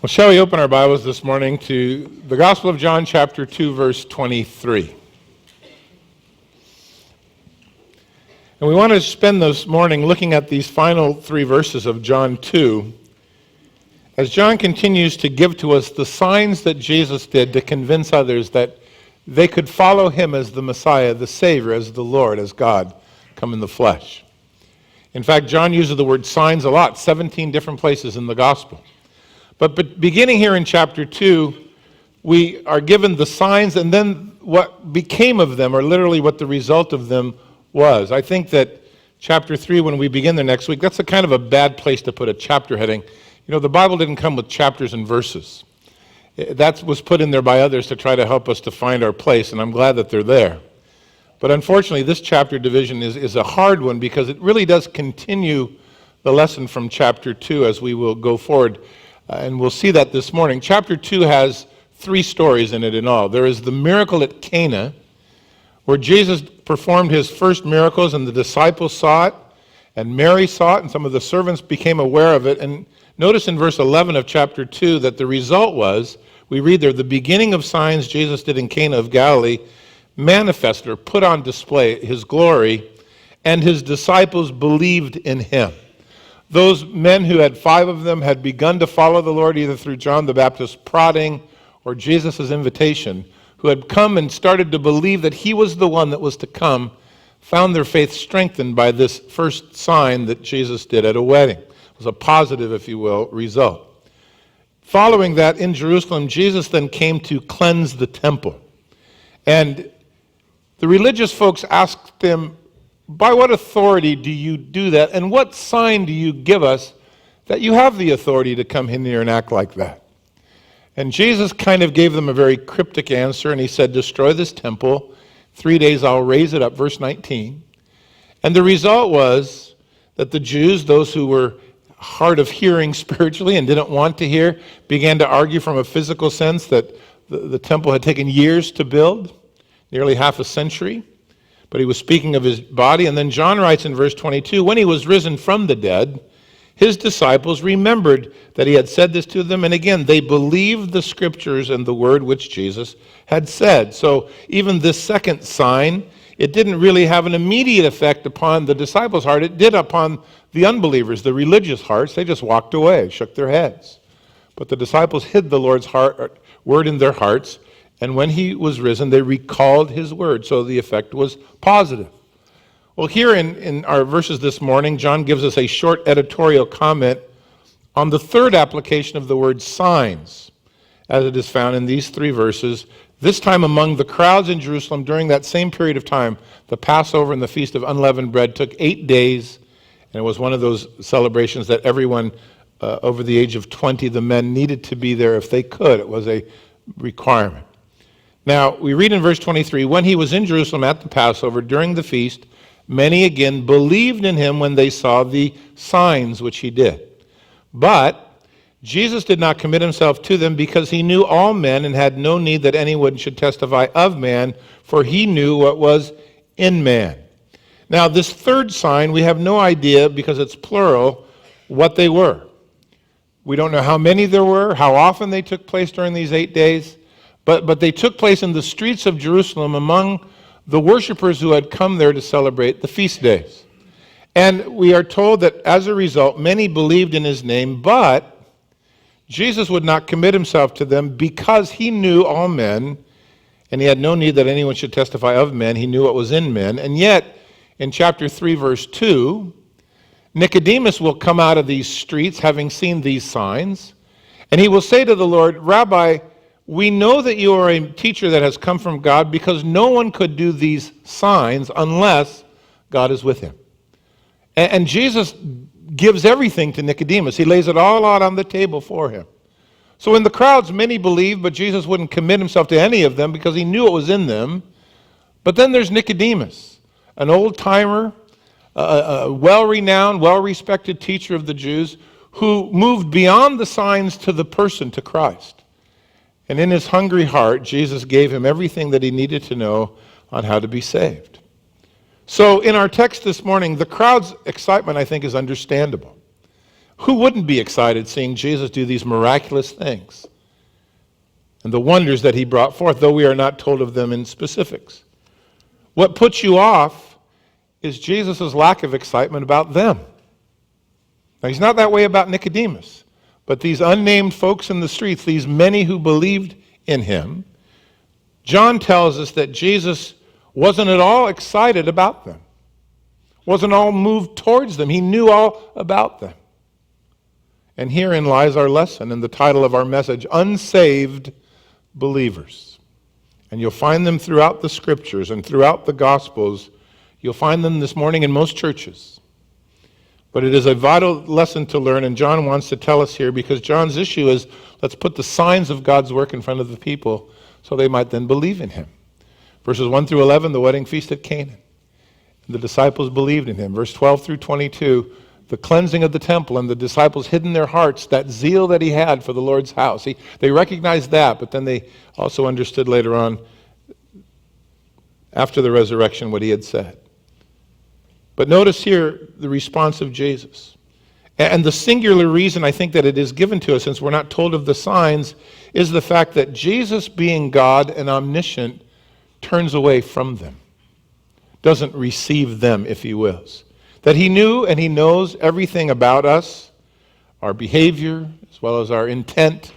Well, shall we open our Bibles this morning to the Gospel of John, chapter 2, verse 23. And we want to spend this morning looking at these final three verses of John 2, as John continues to give to us the signs that Jesus did to convince others that they could follow him as the Messiah, the Savior, as the Lord, as God, come in the flesh. In fact, John uses the word signs a lot, 17 different places in the Gospel. But beginning here in chapter 2, we are given the signs and then what became of them, or literally what the result of them was. I think that chapter 3, when we begin there next week, that's a kind of a bad place to put a chapter heading. You know, the Bible didn't come with chapters and verses. That was put in there by others to try to help us to find our place, and I'm glad that they're there. But unfortunately, this chapter division is a hard one because it really does continue the lesson from chapter 2 as we will go forward. And we'll see that this morning. Chapter 2 has three stories in it in all. There is the miracle at Cana, where Jesus performed his first miracles, and the disciples saw it, and Mary saw it, and some of the servants became aware of it. And notice in verse 11 of chapter 2 that the result was, we read there, the beginning of signs Jesus did in Cana of Galilee manifested or put on display his glory, and his disciples believed in him. Those men who had 5 of them had begun to follow the Lord either through John the Baptist's prodding or Jesus' invitation, who had come and started to believe that he was the one that was to come, found their faith strengthened by this first sign that Jesus did at a wedding. It was a positive, if you will, result. Following that, in Jerusalem, Jesus then came to cleanse the temple. And the religious folks asked him, by what authority do you do that? And what sign do you give us that you have the authority to come in here and act like that? And Jesus kind of gave them a very cryptic answer, and he said, destroy this temple. 3 days I'll raise it up, verse 19. And the result was that the Jews, those who were hard of hearing spiritually and didn't want to hear, began to argue from a physical sense that the temple had taken years to build, nearly half a century. But he was speaking of his body. And then John writes in verse 22, when he was risen from the dead, his disciples remembered that he had said this to them. And again, they believed the scriptures and the word which Jesus had said. So even this second sign, it didn't really have an immediate effect upon the disciples' heart. It did upon the unbelievers, the religious hearts. They just walked away, shook their heads. But the disciples hid the Lord's word in their hearts. And when he was risen, they recalled his word, so the effect was positive. Well, here in our verses this morning, John gives us a short editorial comment on the third application of the word signs, as it is found in these 3 verses. This time among the crowds in Jerusalem during that same period of time, the Passover and the Feast of Unleavened Bread took 8 days, and it was one of those celebrations that everyone over the age of 20, the men needed to be there if they could. It was a requirement. Now, we read in verse 23, when he was in Jerusalem at the Passover during the feast, many again believed in him when they saw the signs which he did. But Jesus did not commit himself to them because he knew all men and had no need that anyone should testify of man, for he knew what was in man. Now, this third sign, we have no idea, because it's plural, what they were. We don't know how many there were, how often they took place during these 8 days. But they took place in the streets of Jerusalem among the worshipers who had come there to celebrate the feast days. And we are told that as a result, many believed in his name, but Jesus would not commit himself to them because he knew all men, and he had no need that anyone should testify of men. He knew what was in men. And yet, in chapter 3, verse 2, Nicodemus will come out of these streets having seen these signs, and he will say to the Lord, Rabbi, we know that you are a teacher that has come from God because no one could do these signs unless God is with him. And Jesus gives everything to Nicodemus. He lays it all out on the table for him. So in the crowds, many believed, but Jesus wouldn't commit himself to any of them because he knew it was in them. But then there's Nicodemus, an old-timer, a well-renowned, well-respected teacher of the Jews who moved beyond the signs to the person, to Christ. And in his hungry heart, Jesus gave him everything that he needed to know on how to be saved. So in our text this morning, the crowd's excitement, I think, is understandable. Who wouldn't be excited seeing Jesus do these miraculous things and the wonders that he brought forth, though we are not told of them in specifics? What puts you off is Jesus' lack of excitement about them. Now, he's not that way about Nicodemus, but these unnamed folks in the streets, these many who believed in him, John tells us that Jesus wasn't at all excited about them, wasn't all moved towards them. He knew all about them. And herein lies our lesson and the title of our message, Unsaved Believers. And you'll find them throughout the Scriptures and throughout the Gospels. You'll find them this morning in most churches. But it is a vital lesson to learn, and John wants to tell us here, because John's issue is, let's put the signs of God's work in front of the people so they might then believe in him. Verses 1 through 11, the wedding feast at Canaan. The disciples believed in him. Verse 12 through 22, the cleansing of the temple, and the disciples hid in their hearts that zeal that he had for the Lord's house. They recognized that, but then they also understood later on, after the resurrection, what he had said. But notice here the response of Jesus. And the singular reason I think that it is given to us, since we're not told of the signs, is the fact that Jesus, being God and omniscient, turns away from them, doesn't receive them, if he wills. That he knew and he knows everything about us, our behavior, as well as our intent,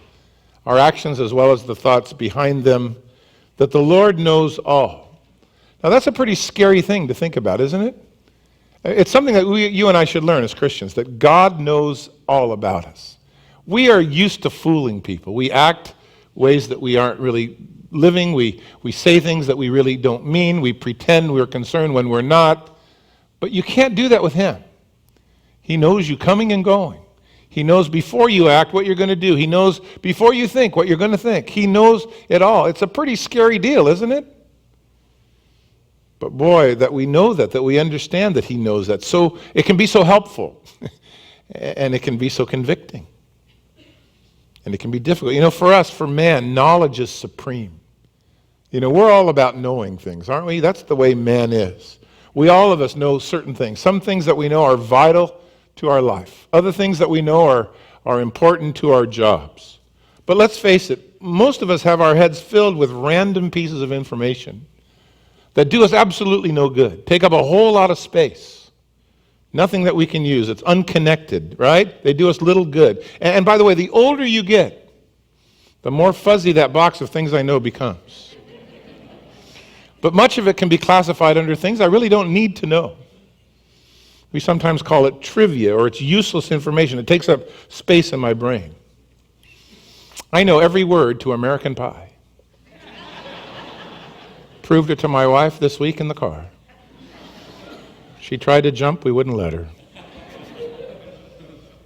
our actions, as well as the thoughts behind them, that the Lord knows all. Now that's a pretty scary thing to think about, isn't it? It's something that you and I should learn as Christians, that God knows all about us. We are used to fooling people. We act ways that we aren't really living. We say things that we really don't mean. We pretend we're concerned when we're not. But you can't do that with him. He knows you coming and going. He knows before you act what you're going to do. He knows before you think what you're going to think. He knows it all. It's a pretty scary deal, isn't it? But boy, that we know that we understand that he knows that. So it can be so helpful. And it can be so convicting. And it can be difficult. For us, for man, knowledge is supreme. We're all about knowing things, aren't we? That's the way man is. We all of us know certain things. Some things that we know are vital to our life. Other things that we know are important to our jobs. But let's face it, most of us have our heads filled with random pieces of information that do us absolutely no good, take up a whole lot of space. Nothing that we can use. It's unconnected, right? They do us little good. And by the way, the older you get, the more fuzzy that box of things I know becomes. But much of it can be classified under things I really don't need to know. We sometimes call it trivia, or it's useless information. It takes up space in my brain. I know every word to American Pie. Proved it to my wife this week in the car. She tried to jump, we wouldn't let her.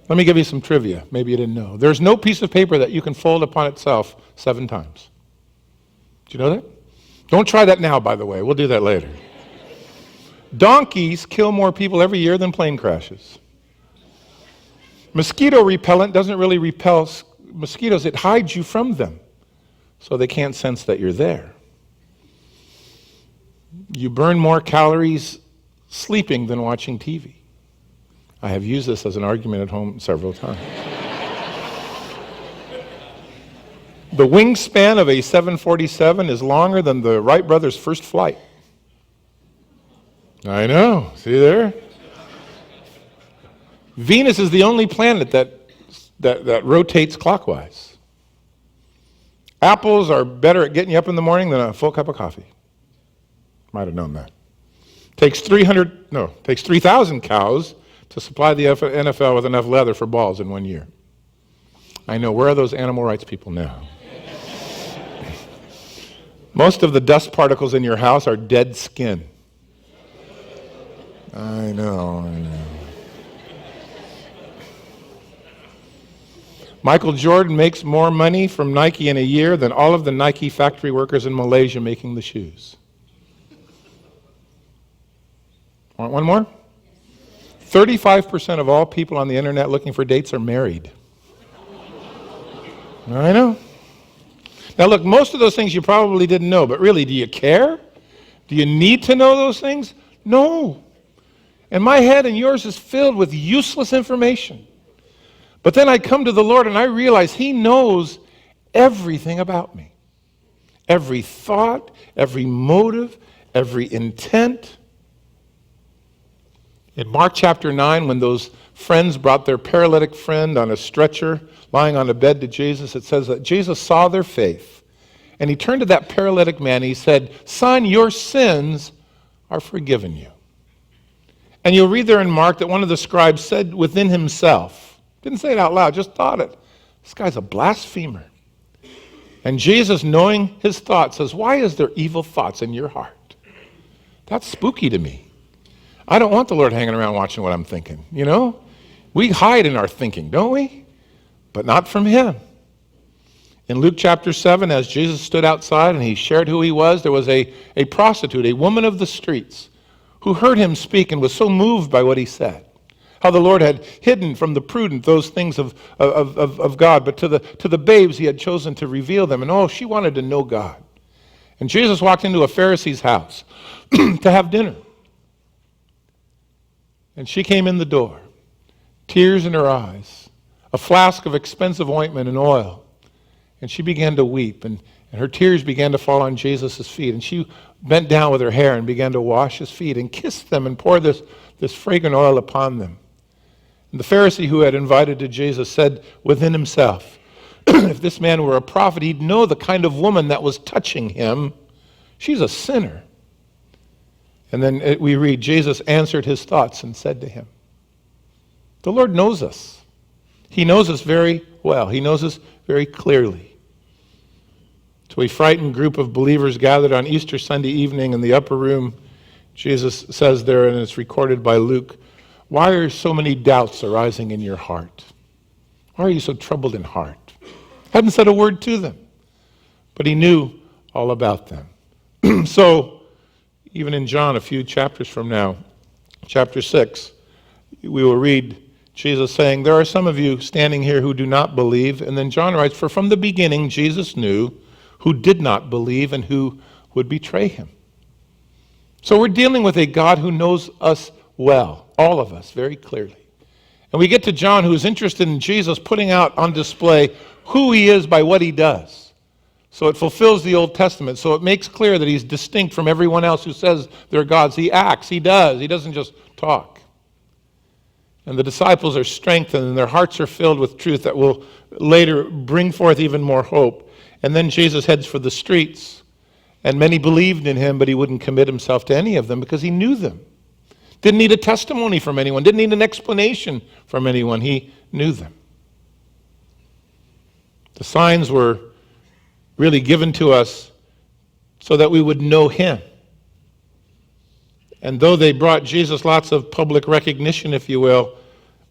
Let me give you some trivia. Maybe you didn't know. There's no piece of paper that you can fold upon itself 7 times. Do you know that? Don't try that now, by the way. We'll do that later. Donkeys kill more people every year than plane crashes. Mosquito repellent doesn't really repel mosquitoes. It hides you from them, so they can't sense that you're there. You burn more calories sleeping than watching TV. I have used this as an argument at home several times. The wingspan of a 747 is longer than the Wright brothers' first flight. I know. See there? Venus is the only planet that rotates clockwise. Apples are better at getting you up in the morning than a full cup of coffee. Might have known that. Takes 3,000 cows to supply the NFL with enough leather for balls in 1 year. I know. Where are those animal rights people now? Most of the dust particles in your house are dead skin. I know. Michael Jordan makes more money from Nike in a year than all of the Nike factory workers in Malaysia making the shoes. Want one more? 35% of all people on the internet looking for dates are married. I know. Now look, most of those things you probably didn't know, but really, do you care? Do you need to know those things? No. And my head and yours is filled with useless information. But then I come to the Lord and I realize He knows everything about me. Every thought, every motive, every intent. In Mark chapter 9, when those friends brought their paralytic friend on a stretcher, lying on a bed to Jesus, it says that Jesus saw their faith. And He turned to that paralytic man and He said, "Son, your sins are forgiven you." And you'll read there in Mark that one of the scribes said within himself, didn't say it out loud, just thought it, "This guy's a blasphemer." And Jesus, knowing his thoughts, says, "Why is there evil thoughts in your heart?" That's spooky to me. I don't want the Lord hanging around watching what I'm thinking, you know? We hide in our thinking, don't we? But not from Him. In Luke chapter 7, as Jesus stood outside and He shared who He was, there was a prostitute, a woman of the streets, who heard Him speak and was so moved by what He said. How the Lord had hidden from the prudent those things of God, but to the babes He had chosen to reveal them. And she wanted to know God. And Jesus walked into a Pharisee's house to have dinner. And she came in the door, tears in her eyes, a flask of expensive ointment and oil. And she began to weep, and her tears began to fall on Jesus' feet. And she bent down with her hair and began to wash His feet and kiss them and pour this fragrant oil upon them. And the Pharisee who had invited to Jesus said within himself, if this man were a prophet, he'd know the kind of woman that was touching him. She's a sinner. And then we read, Jesus answered his thoughts and said to him, the Lord knows us. He knows us very well. He knows us very clearly. To a frightened group of believers gathered on Easter Sunday evening in the upper room, Jesus says there, and it's recorded by Luke, "Why are so many doubts arising in your heart? Why are you so troubled in heart?" Hadn't said a word to them, but He knew all about them. So, even in John, a few chapters from now, chapter 6, we will read Jesus saying, "There are some of you standing here who do not believe." And then John writes, "For from the beginning Jesus knew who did not believe and who would betray Him." So we're dealing with a God who knows us well, all of us, very clearly. And we get to John, who is interested in Jesus putting out on display who He is by what He does. So it fulfills the Old Testament. So it makes clear that He's distinct from everyone else who says they're gods. He acts, He does. He doesn't just talk. And the disciples are strengthened and their hearts are filled with truth that will later bring forth even more hope. And then Jesus heads for the streets. And many believed in Him, but He wouldn't commit Himself to any of them because He knew them. Didn't need a testimony from anyone. Didn't need an explanation from anyone. He knew them. The signs were really given to us so that we would know Him. And though they brought Jesus lots of public recognition, if you will,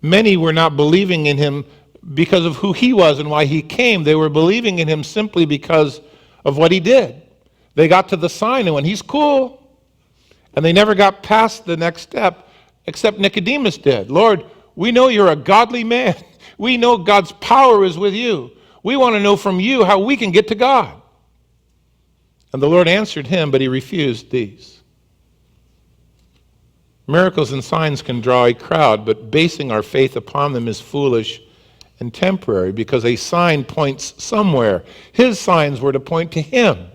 many were not believing in Him because of who He was and why He came. They were believing in Him simply because of what He did. They got to the sign and went, He's cool. And they never got past the next step, except Nicodemus did. "Lord, we know You're a godly man. We know God's power is with You. We want to know from You how we can get to God." And the Lord answered him, but he refused these. Miracles and signs can draw a crowd, but basing our faith upon them is foolish and temporary, because a sign points somewhere. His signs were to point to Him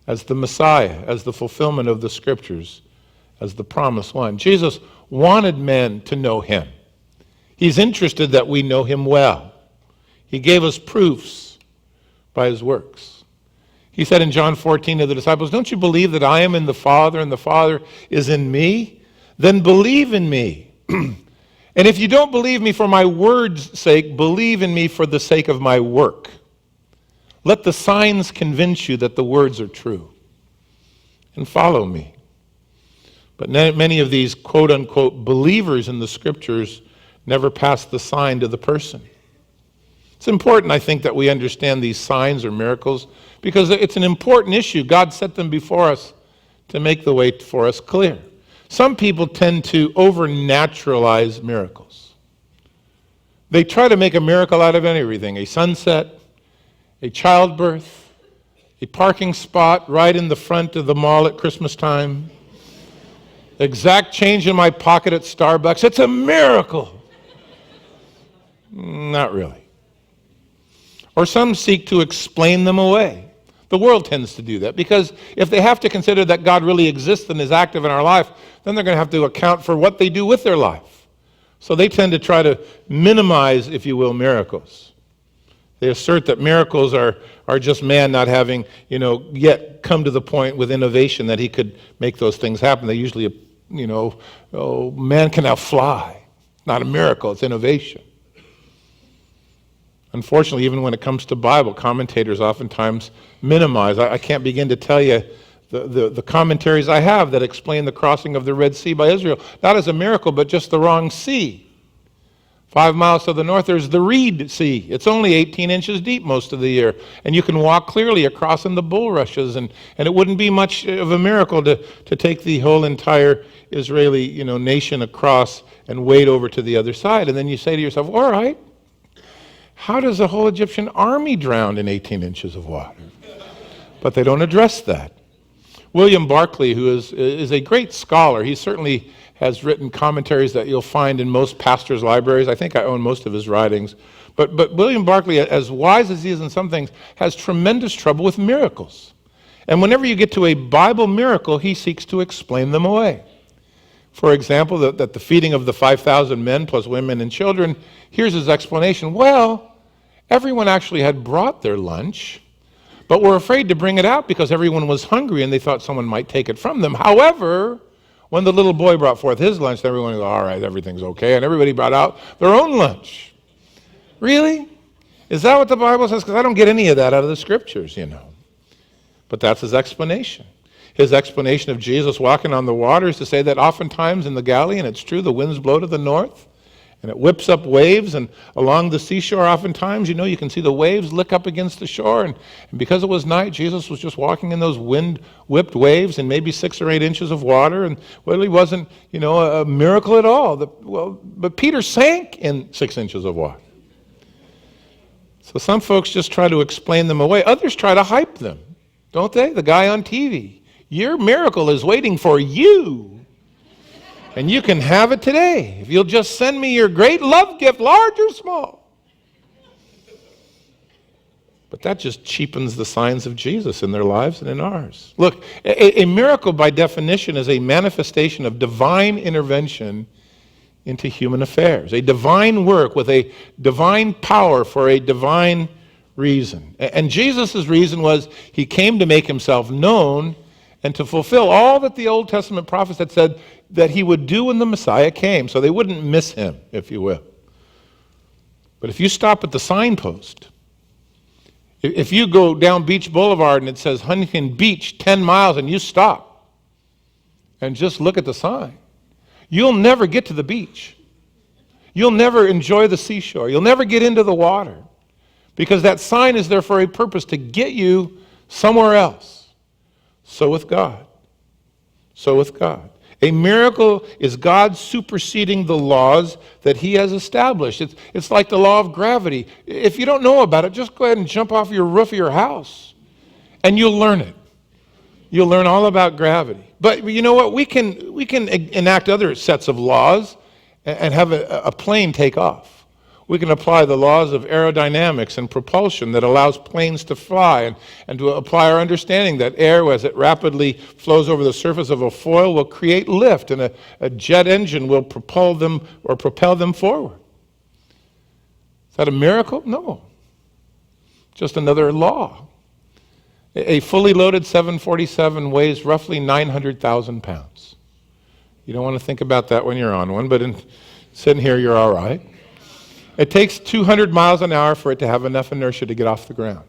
as the Messiah, as the fulfillment of the Scriptures, as the promised one. Jesus wanted men to know Him. He's interested that we know Him well. He gave us proofs by His works. He said in John 14 to the disciples, "Don't you believe that I am in the Father and the Father is in me? Then believe in me. And if you don't believe me for my word's sake, believe in me for the sake of my work. Let the signs convince you that the words are true. And follow me." But many of these quote-unquote believers in the Scriptures never pass the sign to the person. It's important, I think, that we understand these signs or miracles because it's an important issue. God set them before us to make the way for us clear. Some people tend to overnaturalize miracles. They try to make a miracle out of everything: a sunset, a childbirth, a parking spot right in the front of the mall at Christmas time, exact change in my pocket at Starbucks. It's a miracle. Not really. Or some seek to explain them away. The world tends to do that because if they have to consider that God really exists and is active in our life, then they're going to have to account for what they do with their life. So they tend to try to minimize, if you will, miracles. They assert that miracles are just man not having, yet come to the point with innovation that he could make those things happen. They usually, man can now fly. Not a miracle, it's innovation. Unfortunately, even when it comes to Bible, commentators oftentimes minimize. I can't begin to tell you the commentaries I have that explain the crossing of the Red Sea by Israel, not as a miracle, but just the wrong sea. 5 miles to the north, there's the Reed Sea. It's only 18 inches deep most of the year, and you can walk clearly across in the bulrushes, and it wouldn't be much of a miracle to take the whole entire Israeli nation across and wade over to the other side. And then you say to yourself, all right, how does the whole Egyptian army drown in 18 inches of water? But they don't address that. William Barclay, who is a great scholar, he certainly has written commentaries that you'll find in most pastors' libraries. I think I own most of his writings. But William Barclay, as wise as he is in some things, has tremendous trouble with miracles. And whenever you get to a Bible miracle, he seeks to explain them away. For example, that the feeding of the 5,000 men plus women and children, here's his explanation. Well, everyone actually had brought their lunch, but were afraid to bring it out because everyone was hungry and they thought someone might take it from them. However, when the little boy brought forth his lunch, everyone was, all right, everything's okay, and everybody brought out their own lunch. Really? Is that what the Bible says? Because I don't get any of that out of the Scriptures, But that's his explanation. His explanation of Jesus walking on the water is to say that oftentimes in the Galilee, and it's true, the winds blow to the north, and it whips up waves, and along the seashore oftentimes, you can see the waves lick up against the shore, and because it was night, Jesus was just walking in those wind-whipped waves in maybe 6 or 8 inches of water, and really wasn't, a miracle at all. But Peter sank in 6 inches of water. So some folks just try to explain them away. Others try to hype them, don't they? The guy on TV. Your miracle is waiting for you. And you can have it today if you'll just send me your great love gift, large or small. But that just cheapens the signs of Jesus in their lives and in ours. Look, a miracle by definition is a manifestation of divine intervention into human affairs. A divine work with a divine power for a divine reason. And Jesus' reason was he came to make himself known and to fulfill all that the Old Testament prophets had said that he would do when the Messiah came, so they wouldn't miss him, if you will. But if you stop at the signpost, if you go down Beach Boulevard and it says Huntington Beach 10 miles and you stop and just look at the sign, you'll never get to the beach. You'll never enjoy the seashore. You'll never get into the water because that sign is there for a purpose, to get you somewhere else. So with God. So with God. A miracle is God superseding the laws that he has established. It's like the law of gravity. If you don't know about it, just go ahead and jump off your roof of your house and you'll learn it. You'll learn all about gravity. But you know what? We can enact other sets of laws and have a plane take off. We can apply the laws of aerodynamics and propulsion that allows planes to fly, and to apply our understanding that air, as it rapidly flows over the surface of a foil, will create lift, and a jet engine will propel them forward. Is that a miracle? No. Just another law. A fully loaded 747 weighs roughly 900,000 pounds. You don't want to think about that when you're on one, but sitting here, you're all right. It takes 200 miles an hour for it to have enough inertia to get off the ground.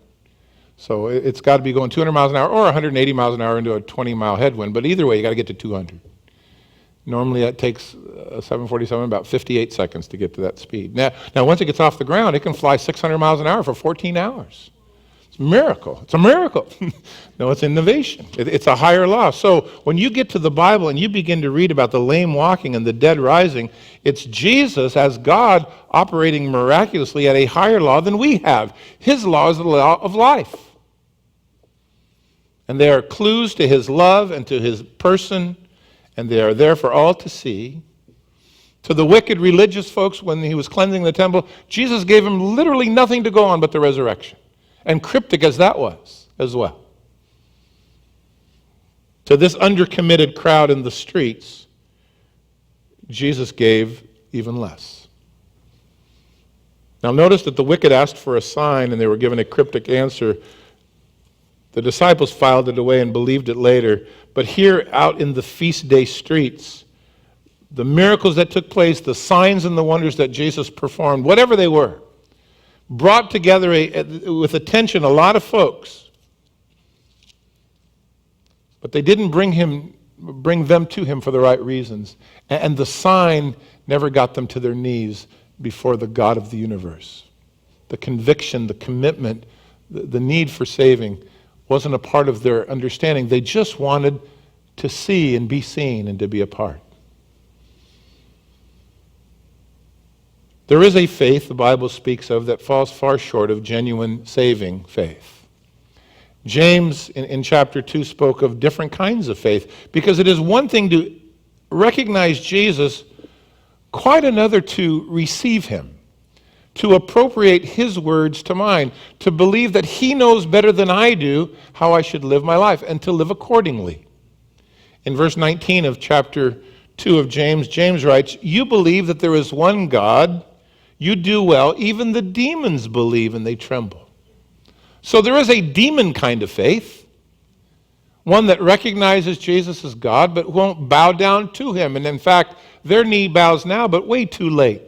So it's got to be going 200 miles an hour or 180 miles an hour into a 20-mile headwind. But either way, you got to get to 200. Normally, that takes a 747 about 58 seconds to get to that speed. Now, once it gets off the ground, it can fly 600 miles an hour for 14 hours. It's a miracle. It's a miracle. No, it's innovation. It's a higher law. So when you get to the Bible and you begin to read about the lame walking and the dead rising, it's Jesus as God operating miraculously at a higher law than we have. His law is the law of life. And they are clues to his love and to his person, and they are there for all to see. To the wicked religious folks, when he was cleansing the temple, Jesus gave him literally nothing to go on but the resurrection. And cryptic as that was as well. To this undercommitted crowd in the streets, Jesus gave even less. Now notice that the wicked asked for a sign and they were given a cryptic answer. The disciples filed it away and believed it later. But here out in the feast day streets, the miracles that took place, the signs and the wonders that Jesus performed, whatever they were, brought together with attention a lot of folks. But they didn't bring them to him for the right reasons. And the sign never got them to their knees before the God of the universe. The conviction, the commitment, the need for saving wasn't a part of their understanding. They just wanted to see and be seen and to be a part. There is a faith the Bible speaks of that falls far short of genuine saving faith. James in chapter 2 spoke of different kinds of faith, because it is one thing to recognize Jesus, quite another to receive him, to appropriate his words to mine, to believe that he knows better than I do how I should live my life, and to live accordingly. In verse 19 of chapter 2 of James, James writes, "You believe that there is one God. You do well. Even the demons believe and they tremble." So there is a demon kind of faith, one that recognizes Jesus as God but won't bow down to him. And in fact, their knee bows now, but way too late.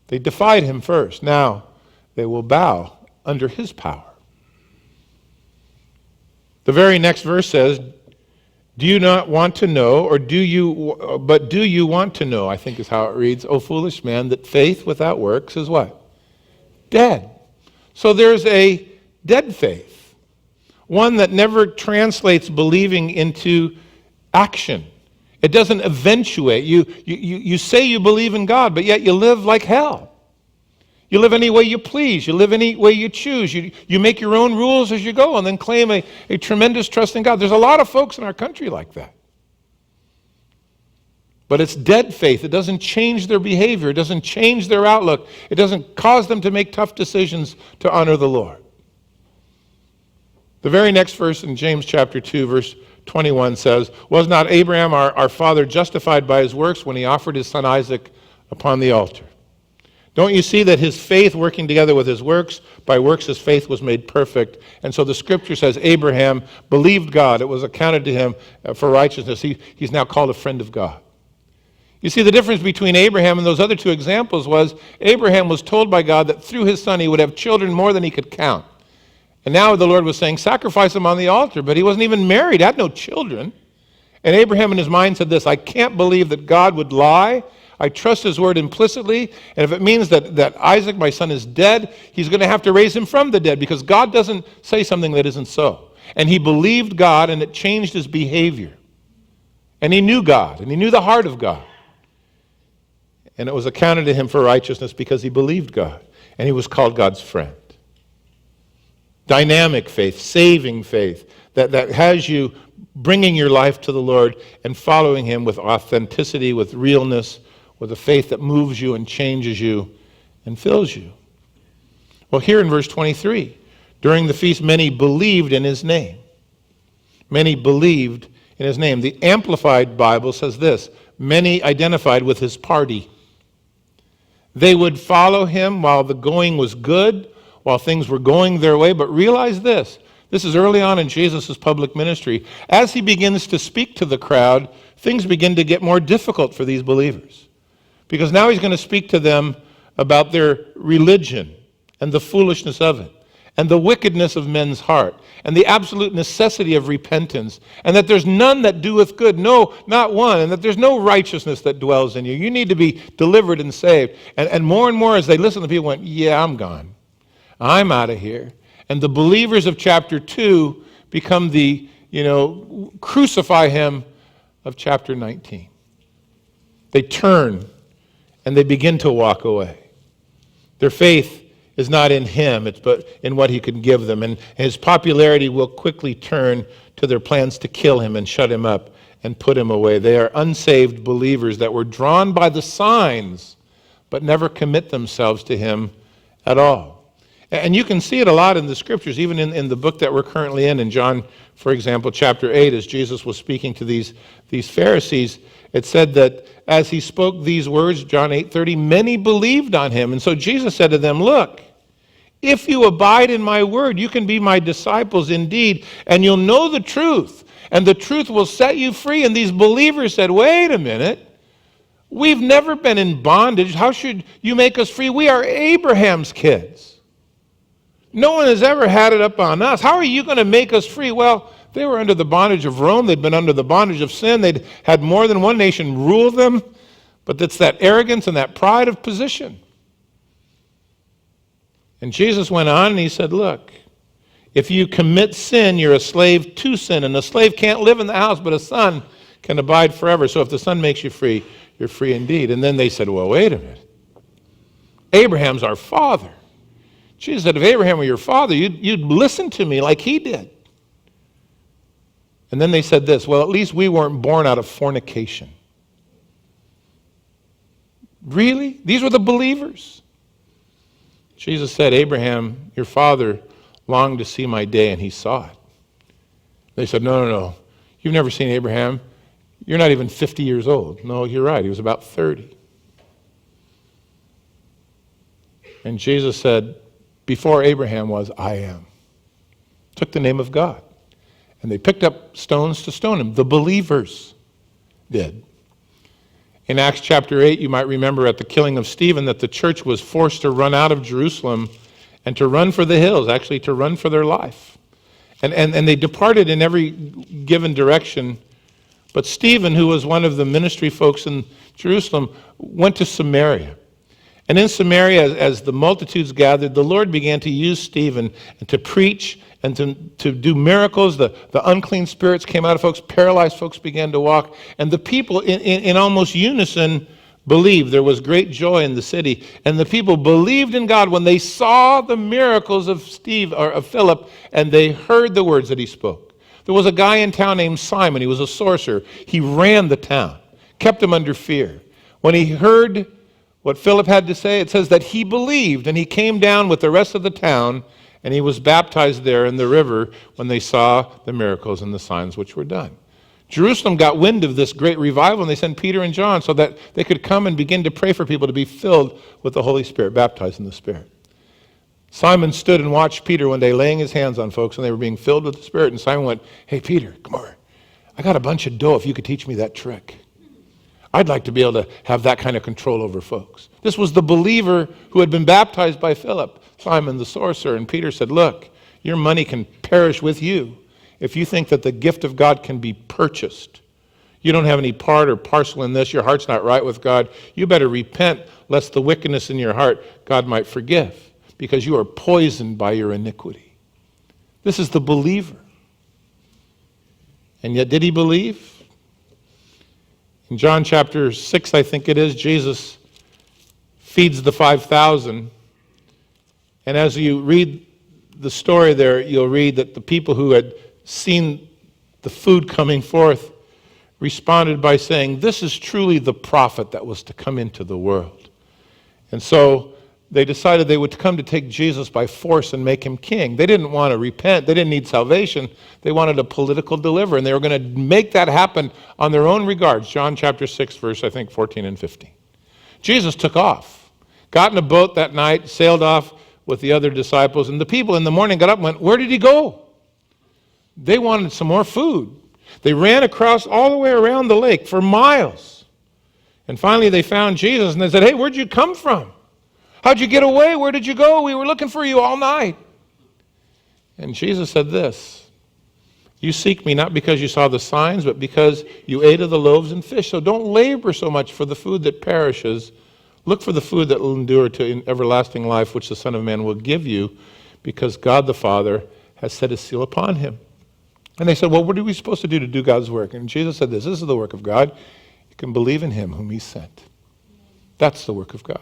They defied him first. Now they will bow under his power. The very next verse says, "Do you not want to know, or do you want to know," I think is how it reads, "O foolish man, that faith without works is" what? Dead. So there's a dead faith, one that never translates believing into action. It doesn't eventuate. You say you believe in God, but yet you live like hell. You live any way you please. You live any way you choose. You make your own rules as you go and then claim a tremendous trust in God. There's a lot of folks in our country like that. But it's dead faith. It doesn't change their behavior. It doesn't change their outlook. It doesn't cause them to make tough decisions to honor the Lord. The very next verse in James chapter 2, verse 21 says, "Was not Abraham our father justified by his works when he offered his son Isaac upon the altar? Don't you see that his faith working together with his works, by works his faith was made perfect?" And so the scripture says Abraham believed God. It was accounted to him for righteousness. He's now called a friend of God. You see, the difference between Abraham and those other two examples was Abraham was told by God that through his son he would have children more than he could count. And now the Lord was saying, sacrifice him on the altar. But he wasn't even married, had no children. And Abraham in his mind said this, "I can't believe that God would lie. I trust his word implicitly. And if it means that Isaac, my son, is dead, he's going to have to raise him from the dead, because God doesn't say something that isn't so." And he believed God, and it changed his behavior. And he knew God, and he knew the heart of God. And it was accounted to him for righteousness because he believed God. And he was called God's friend. Dynamic faith, saving faith, that has you bringing your life to the Lord and following him with authenticity, with realness, with a faith that moves you and changes you and fills you. Well, here in verse 23, during the feast, many believed in his name. Many believed in his name. The Amplified Bible says this, many identified with his party. They would follow him while the going was good, while things were going their way. But realize this is early on in Jesus' public ministry. As he begins to speak to the crowd, things begin to get more difficult for these believers. Because now he's going to speak to them about their religion and the foolishness of it, and the wickedness of men's heart, and the absolute necessity of repentance, and that there's none that doeth good, no, not one, and that there's no righteousness that dwells in you. You need to be delivered and saved. And more as they listen, the people went, "Yeah, I'm gone. I'm out of here." And the believers of chapter 2 become the, crucify him of chapter 19. They turn and they begin to walk away. Their faith is not in him, but in what he can give them. And his popularity will quickly turn to their plans to kill him and shut him up and put him away. They are unsaved believers that were drawn by the signs, but never commit themselves to him at all. And you can see it a lot in the scriptures, even in the book that we're currently in John, for example, chapter 8, as Jesus was speaking to these Pharisees, it said that as he spoke these words, John 8:30, many believed on him. And so Jesus said to them, look, if you abide in my word, you can be my disciples indeed, and you'll know the truth, and the truth will set you free. And these believers said, wait a minute, we've never been in bondage. How should you make us free? We are Abraham's kids. No one has ever had it up on us. How are you going to make us free? Well, they were under the bondage of Rome. They'd been under the bondage of sin. They'd had more than one nation rule them. But it's that arrogance and that pride of position. And Jesus went on and he said, look, if you commit sin, you're a slave to sin. And a slave can't live in the house, but a son can abide forever. So if the son makes you free, you're free indeed. And then they said, well, wait a minute. Abraham's our father. Jesus said, if Abraham were your father, you'd listen to me like he did. And then they said this, well, at least we weren't born out of fornication. Really? These were the believers. Jesus said, Abraham, your father, longed to see my day, and he saw it. They said, no. You've never seen Abraham. You're not even 50 years old. No, you're right. He was about 30. And Jesus said, before Abraham was, I am. Took the name of God. And they picked up stones to stone him. The believers did. In Acts chapter 8, you might remember at the killing of Stephen that the church was forced to run out of Jerusalem and to run for the hills, actually to run for their life. And they departed in every given direction. But Stephen, who was one of the ministry folks in Jerusalem, went to Samaria. And in Samaria, as the multitudes gathered, the Lord began to use Stephen and to preach and to do miracles. The unclean spirits came out of folks. Paralyzed folks began to walk. And the people, in almost unison, believed. There was great joy in the city. And the people believed in God when they saw the miracles of Philip, and they heard the words that he spoke. There was a guy in town named Simon. He was a sorcerer. He ran the town, kept him under fear. When he heard what Philip had to say, it says that he believed, and he came down with the rest of the town, and he was baptized there in the river when they saw the miracles and the signs which were done. Jerusalem got wind of this great revival, and they sent Peter and John so that they could come and begin to pray for people to be filled with the Holy Spirit, baptized in the Spirit. Simon stood and watched Peter one day laying his hands on folks, and they were being filled with the Spirit. And Simon went, hey, Peter, come over. I got a bunch of dough if you could teach me that trick. I'd like to be able to have that kind of control over folks. This was the believer who had been baptized by Philip, Simon the sorcerer. And Peter said, look, your money can perish with you if you think that the gift of God can be purchased. You don't have any part or parcel in this. Your heart's not right with God. You better repent, lest the wickedness in your heart God might forgive, because you are poisoned by your iniquity. This is the believer. And yet, did he believe? In John chapter 6, I think it is, Jesus feeds the 5,000. And as you read the story there, you'll read that the people who had seen the food coming forth responded by saying, this is truly the prophet that was to come into the world. And so they decided they would come to take Jesus by force and make him king. They didn't want to repent. They didn't need salvation. They wanted a political deliverer, and they were going to make that happen on their own regards. John chapter 6, verse, I think, 14 and 15. Jesus took off, got in a boat that night, sailed off with the other disciples, and the people in the morning got up and went, where did he go? They wanted some more food. They ran across all the way around the lake for miles. And finally they found Jesus, and they said, hey, where'd you come from? How'd you get away? Where did you go? We were looking for you all night. And Jesus said this, you seek me not because you saw the signs, but because you ate of the loaves and fish. So don't labor so much for the food that perishes. Look for the food that will endure to everlasting life, which the Son of Man will give you, because God the Father has set his seal upon him. And they said, well, what are we supposed to do God's work? And Jesus said this is the work of God. You can believe in him whom he sent. That's the work of God.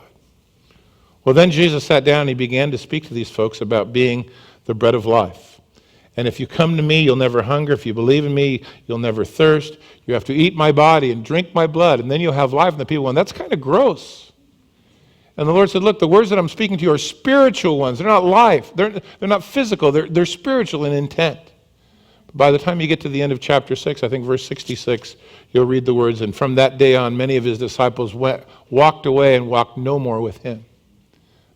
Well, then Jesus sat down and he began to speak to these folks about being the bread of life. And if you come to me, you'll never hunger. If you believe in me, you'll never thirst. You have to eat my body and drink my blood, and then you'll have life. And the people went, that's kind of gross. And the Lord said, look, the words that I'm speaking to you are spiritual ones. They're not life. They're not physical. They're spiritual in intent. By the time you get to the end of chapter 6, I think verse 66, you'll read the words, and from that day on, many of his disciples walked away and walked no more with him.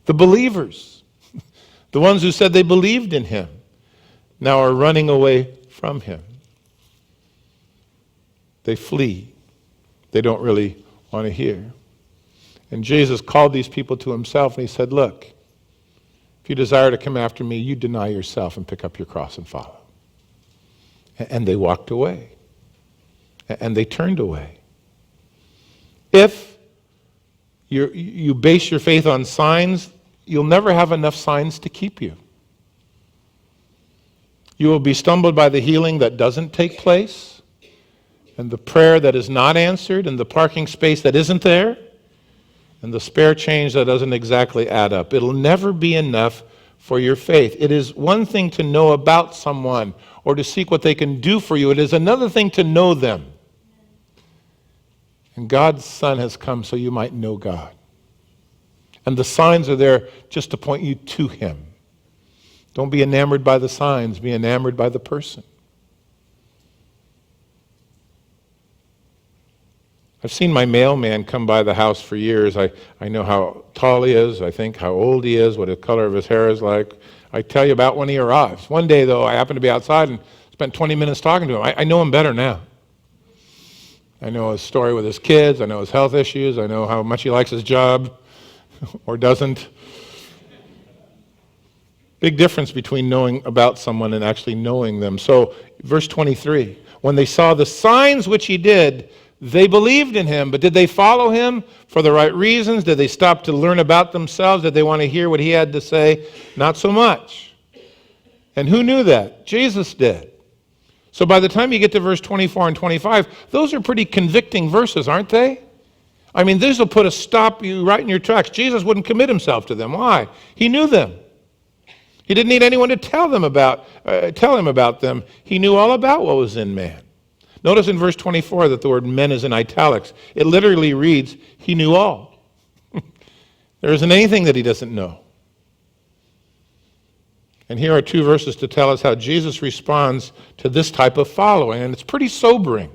The believers, the ones who said they believed in him, now are running away from him. They flee. They don't really want to hear. And Jesus called these people to himself, and he said, look, if you desire to come after me, you deny yourself and pick up your cross and follow. And they walked away. And they turned away. If you base your faith on signs, you'll never have enough signs to keep you. You will be stumbled by the healing that doesn't take place, and the prayer that is not answered, and the parking space that isn't there, and the spare change that doesn't exactly add up. It'll never be enough for your faith. It is one thing to know about someone or to seek what they can do for you. It is another thing to know them. And God's Son has come so you might know God. And the signs are there just to point you to him. Don't be enamored by the signs. Be enamored by the person. I've seen my mailman come by the house for years. I know how tall he is. I think how old he is, what the color of his hair is like. I tell you about when he arrives. One day, though, I happened to be outside and spent 20 minutes talking to him. I know him better now. I know his story with his kids. I know his health issues. I know how much he likes his job or doesn't. Big difference between knowing about someone and actually knowing them. So, verse 23, when they saw the signs which he did, they believed in him. But did they follow him for the right reasons? Did they stop to learn about themselves? Did they want to hear what he had to say? Not so much. And who knew that? Jesus did. So by the time you get to verse 24 and 25, those are pretty convicting verses, aren't they? I mean, these will put a stop you right in your tracks. Jesus wouldn't commit himself to them. Why? He knew them. He didn't need anyone to tell him about them. He knew all about what was in man. Notice in verse 24 that the word men is in italics. It literally reads, he knew all. There isn't anything that he doesn't know. And here are two verses to tell us how Jesus responds to this type of following. And it's pretty sobering.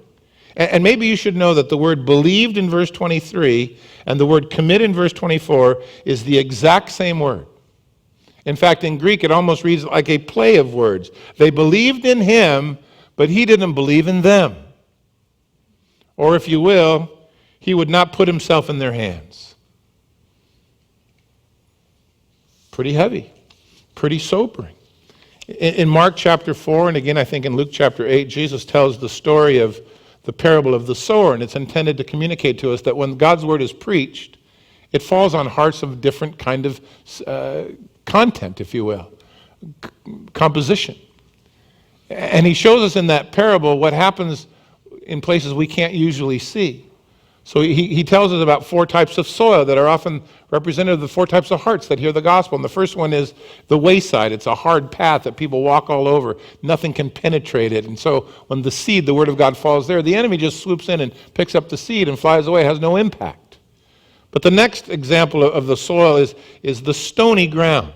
And maybe you should know that the word believed in verse 23 and the word commit in verse 24 is the exact same word. In fact, in Greek, it almost reads like a play of words. They believed in him, but he didn't believe in them. Or if you will, he would not put himself in their hands. Pretty heavy, pretty sobering. In Mark chapter 4, and again I think in Luke chapter 8, Jesus tells the story of the parable of the sower, and it's intended to communicate to us that when God's word is preached, it falls on hearts of different kind of content, if you will, composition. And he shows us in that parable what happens in places we can't usually see. So he tells us about four types of soil that are often representative of the four types of hearts that hear the gospel. And the first one is the wayside. It's a hard path that people walk all over. Nothing can penetrate it. And so when the seed, the word of God, falls there, the enemy just swoops in and picks up the seed and flies away. It has no impact. But the next example of the soil is the stony ground.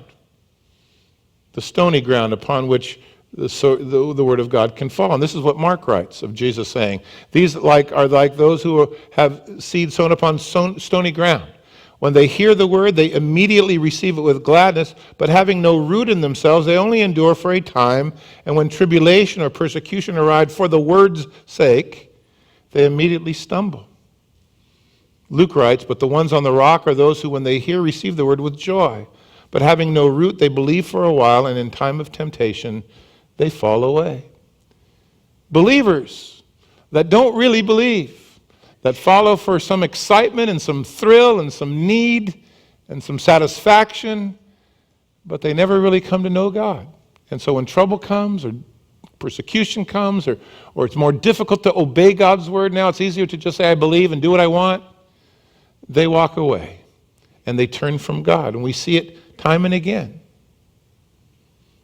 The stony ground upon which the word of God can fall. And this is what Mark writes of Jesus saying, these are like those who have seed sown upon stony ground. When they hear the word, they immediately receive it with gladness, but having no root in themselves, they only endure for a time. And when tribulation or persecution arise for the word's sake, they immediately stumble. Luke writes, but the ones on the rock are those who, when they hear, receive the word with joy. But having no root, they believe for a while, and in time of temptation, they fall away. Believers that don't really believe, that follow for some excitement and some thrill and some need and some satisfaction, but they never really come to know God. And so when trouble comes or persecution comes or it's more difficult to obey God's word now, it's easier to just say, I believe and do what I want, they walk away and they turn from God. And we see it time and again.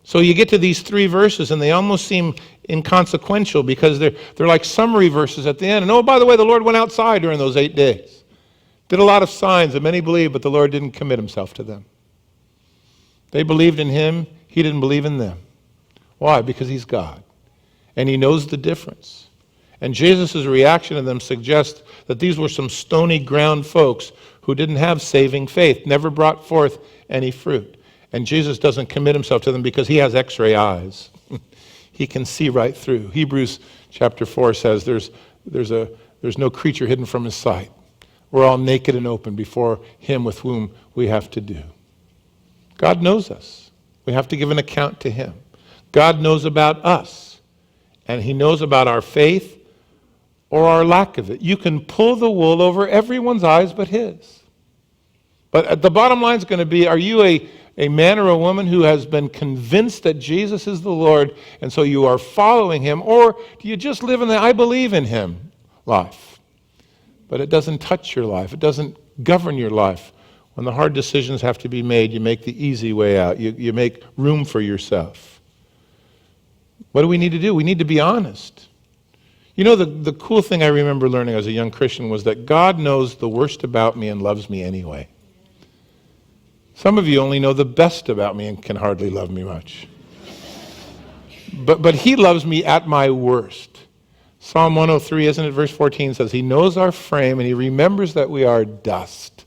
So you get to these 3 verses, and they almost seem inconsequential because they're like summary verses at the end. And oh, by the way, the Lord went outside during those 8 days. Did a lot of signs that many believed, but the Lord didn't commit himself to them. They believed in him. He didn't believe in them. Why? Because he's God. And he knows the difference. And Jesus' reaction to them suggests that these were some stony ground folks who didn't have saving faith, never brought forth any fruit. And Jesus doesn't commit himself to them because he has x-ray eyes. He can see right through. Hebrews chapter 4 says there's no creature hidden from his sight. We're all naked and open before him with whom we have to do. God knows us. We have to give an account to him. God knows about us. And he knows about our faith or our lack of it. You can pull the wool over everyone's eyes but his. But the bottom line is going to be, are you a man or a woman who has been convinced that Jesus is the Lord, and so you are following him, or do you just live in the I believe in him life? But it doesn't touch your life. It doesn't govern your life. When the hard decisions have to be made, you make the easy way out. You make room for yourself. What do we need to do? We need to be honest. You know, the cool thing I remember learning as a young Christian was that God knows the worst about me and loves me anyway. Some of you only know the best about me and can hardly love me much. But he loves me at my worst. Psalm 103, isn't it? Verse 14 says, he knows our frame and he remembers that we are dust.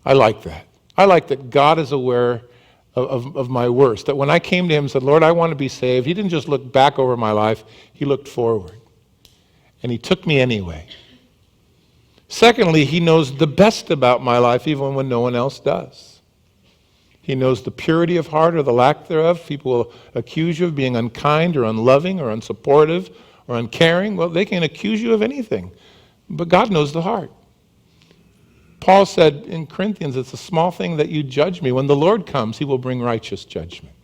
I like that. I like that God is aware of my worst. That when I came to him and said, Lord, I want to be saved, he didn't just look back over my life, he looked forward. And he took me anyway. Secondly, he knows the best about my life even when no one else does. He knows the purity of heart or the lack thereof. People will accuse you of being unkind or unloving or unsupportive or uncaring. Well, they can accuse you of anything. But God knows the heart. Paul said in Corinthians, it's a small thing that you judge me. When the Lord comes, he will bring righteous judgment.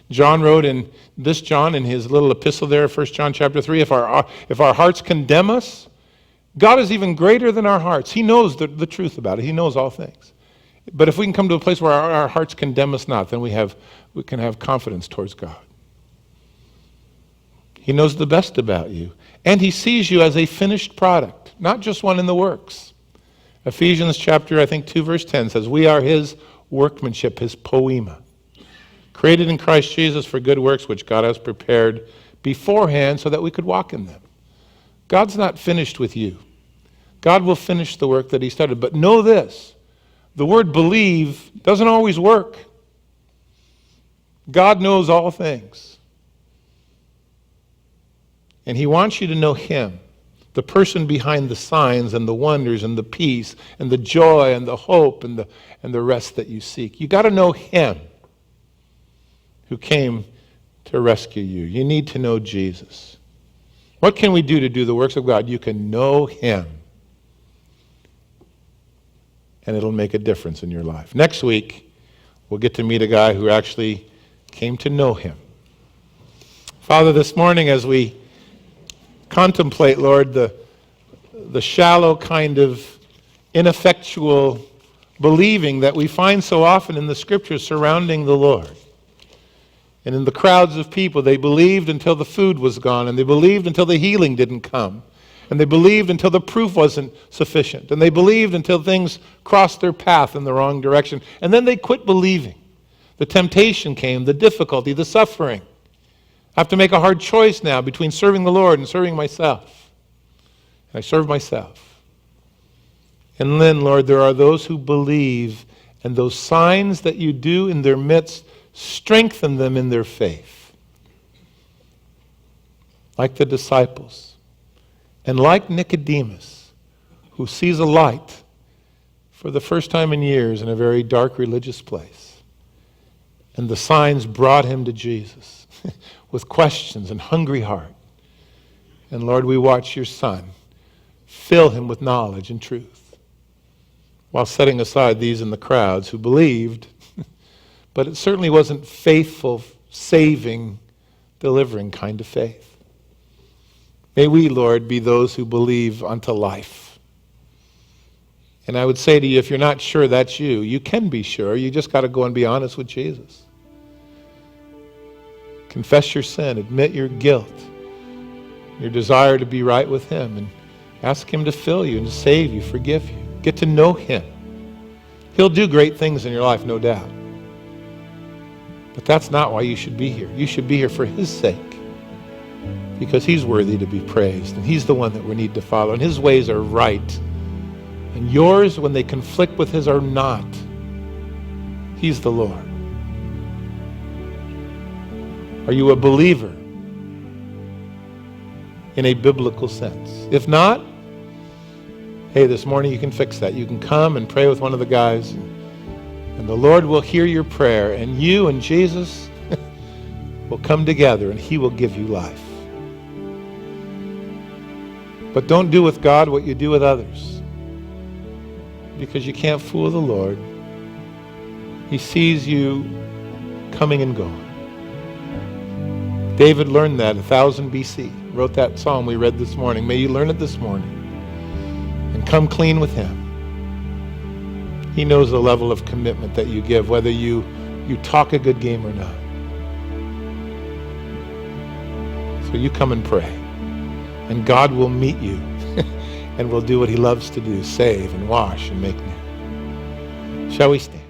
John wrote in his little epistle there, 1 John chapter 3, if our hearts condemn us, God is even greater than our hearts. He knows the truth about it. He knows all things. But if we can come to a place where our hearts condemn us not, then we can have confidence towards God. He knows the best about you. And he sees you as a finished product, not just one in the works. Ephesians chapter, I think 2 verse 10 says, we are his workmanship, his poema, created in Christ Jesus for good works which God has prepared beforehand so that we could walk in them. God's not finished with you. God will finish the work that he started. But know this, the word believe doesn't always work. God knows all things. And he wants you to know him, the person behind the signs and the wonders and the peace and the joy and the hope and the rest that you seek. You got to know him who came to rescue you. You need to know Jesus. What can we do to do the works of God? You can know him. And it'll make a difference in your life. Next week, we'll get to meet a guy who actually came to know him. Father, this morning as we contemplate, Lord, the shallow kind of ineffectual believing that we find so often in the scriptures surrounding the Lord. And in the crowds of people, they believed until the food was gone, and they believed until the healing didn't come. And they believed until the proof wasn't sufficient. And they believed until things crossed their path in the wrong direction. And then they quit believing. The temptation came, the difficulty, the suffering. I have to make a hard choice now between serving the Lord and serving myself. And I serve myself. And then, Lord, there are those who believe, and those signs that you do in their midst strengthen them in their faith. Like the disciples. And like Nicodemus, who sees a light for the first time in years in a very dark religious place. And the signs brought him to Jesus with questions and hungry heart. And Lord, we watch your Son fill him with knowledge and truth, while setting aside these in the crowds who believed, but it certainly wasn't faithful, saving, delivering kind of faith. May we, Lord, be those who believe unto life. And I would say to you, if you're not sure that's you, you can be sure. You just got to go and be honest with Jesus. Confess your sin. Admit your guilt, your desire to be right with him, and ask him to fill you and to save you, forgive you. Get to know him. He'll do great things in your life, no doubt. But that's not why you should be here. You should be here for his sake, because he's worthy to be praised, and he's the one that we need to follow, and his ways are right. And yours, when they conflict with his, are not. He's the Lord. Are you a believer in a biblical sense? If not, hey, this morning you can fix that. You can come and pray with one of the guys, and the Lord will hear your prayer, and you and Jesus will come together, and he will give you life. But don't do with God what you do with others, because you can't fool the Lord. He sees you coming and going. David learned that 1000 BC, wrote that psalm we read this morning. May you learn it this morning and come clean with him. He knows the level of commitment that you give, whether you talk a good game or not. So you come and pray, and God will meet you and will do what he loves to do, save and wash and make new. Shall we stand?